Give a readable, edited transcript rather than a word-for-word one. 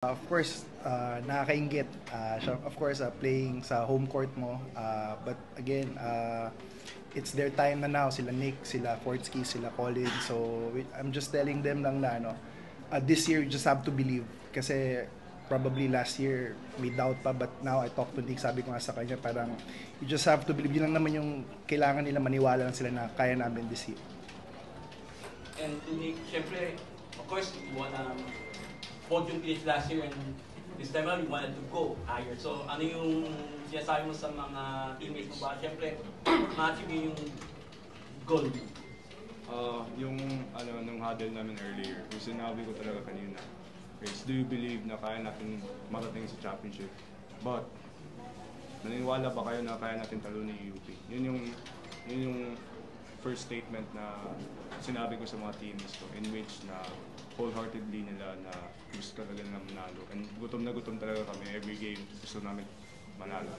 Of course, nakakaingit. Of course, playing sa home court mo. But again, it's their time na now. Sila Nick, sila Fortsky, sila Colin. So I'm just telling them lang na this year you just have to believe. Kasi probably last year may doubt pa, but now I talked to Nick, sabi ko nga sa kanya, parang you just have to believe. Yun lang naman yung kailangan nila, maniwala lang sila na kaya namin this year. And to Nick, syempre, of course, you wanna podium finish last year and this time around you wanted to go higher. So ano yung sinasabi mo sa mga teammates mo ba? Syempre, ma-achieve yung goal mo. Yung nung huddle namin earlier, yung sinabi ko talaga kanina is, do you believe na kaya natin marating sa championship? But, naniniwala ba kayo na kaya natin talunin yung UP? Yun yung first statement na sinabi ko sa mga teammates ko, in which na wholeheartedly nila na gusto talaga na manalo. And gutom na gutom talaga kami every game, gusto namin manalo.